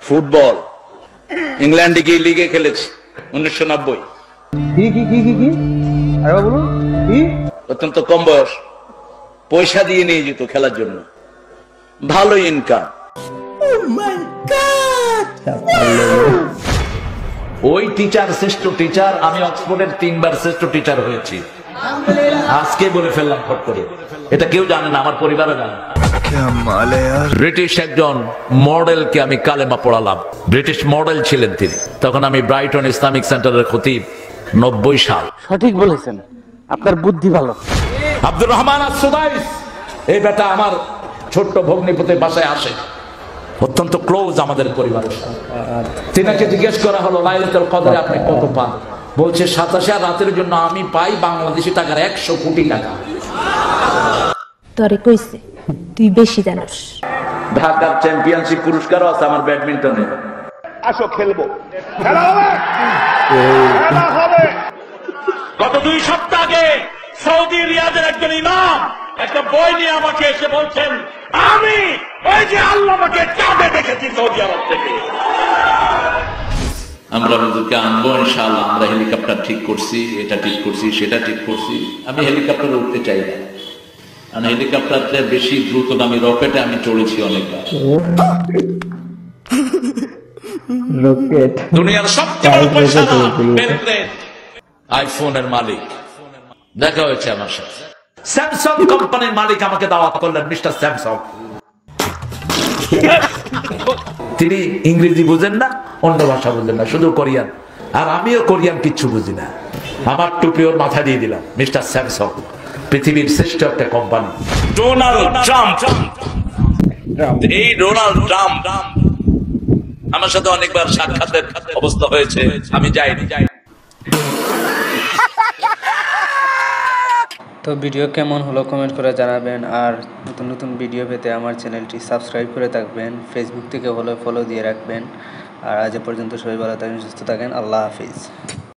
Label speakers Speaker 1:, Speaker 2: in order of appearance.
Speaker 1: Football ইংল্যান্ডে গিয়ে লিগে খেলেছি 1990।
Speaker 2: কি আরে বলুন কি?
Speaker 1: অত্যন্ত কম বয়স, পয়সা দিয়ে নিয়ে যেত খেলার জন্য, ভালো ইনকাম। ওই টিচার শ্রেষ্ঠ টিচার, আমি অক্সফোর্ডের 3 বার শ্রেষ্ঠ টিচার হয়েছি। আজকে বলে ফেললাম ফট করে, এটা কেউ জানে না, আমার পরিবারও জানে না। ব্রিটিশ একজন মডেলকে আমি কালেমা পড়ালাম, ব্রিটিশ মডেল ছিলেন তিনি, তখন আমি ব্রাইটন ইসলামিক সেন্টারের খতিব, 90 সাল।
Speaker 2: সঠিক বলেছেন, আপনার বুদ্ধি ভালো।
Speaker 1: আব্দুর রহমান আস-সুদাইস, এই বেটা আমার ছোট্ট ভগ্নিপতির বাসায় আসে, অত্যন্ত ক্লোজ আমাদের পরিবারের সাথে। তিনাকে জিজ্ঞেস করা হলো লাইলাতুল কদরে আপনি কত পান? বলছে 87 রাতের জন্য আমি পাই বাংলাদেশি টাকার 100 কোটি টাকা।
Speaker 3: তোরে কইছে তুই বেশি জানোস।
Speaker 1: ঢাকার চ্যাম্পিয়নশিপ পুরস্কারও আছে আমার ব্যাডমিন্টনে।
Speaker 4: আসো খেলবো, খেলা হবে, খেলা হবে।
Speaker 5: গত 2 সপ্তাহ আগে সৌদি রিয়াদের একজন ইমাম একটা বই নিয়ে আমাকে এসে বলছেন, আমি ওই যে আল্লাহকে চাঁদে দেখেছি সৌদি আরব থেকে।
Speaker 1: আমরা হুজুরকে আনবো ইনশাআল্লাহ। আমরা হেলিকপ্টার ঠিক করছি, এটা ঠিক করছি, সেটা ঠিক করছি। আমি হেলিকপ্টারে উঠতে চাই না, কারণ হেলিকপ্টারটা বেশি দ্রুতগামী রকেটে আমি চড়েছি অনেকবার।
Speaker 2: রকেট
Speaker 1: দুনিয়ার সবচেয়ে বড় পয়সাদার বিল গেটস, আইফোনের মালিক, দেখা হয়েছে আমার সাথে। স্যামসাং কোম্পানির মালিক আমাকে দাওয়াত করলেন, মিস্টার স্যামসাং। তিনি ইংরেজি বুঝেন না, অন্য ভাষা বুঝেন না, শুধু কোরিয়ান। আর আমিও কোরিয়ান কিচ্ছু বুঝি না। আমার টুপি ওর মাথা দিয়ে দিলাম, মিস্টার স্যামসাং পৃথিবীর শ্রেষ্ঠ একটা কোম্পানি। ডোনাল্ড ট্রাম্প, এই ডোনাল্ড ট্রাম্প আমার সাথে অনেকবার সাক্ষাতের অবস্থা হয়েছে, আমি যাইনি।
Speaker 6: তো ভিডিও কেমন হলো কমেন্ট করে জানাবেন, আর নতুন নতুন ভিডিও পেতে আমার চ্যানেলটি সাবস্ক্রাইব করে থাকবেন, ফেসবুক থেকে হলে ফলো দিয়ে রাখবেন। আর আজ পর্যন্ত সবাই ভালো থাকেন, সুস্থ থাকেন, আল্লাহ হাফিজ।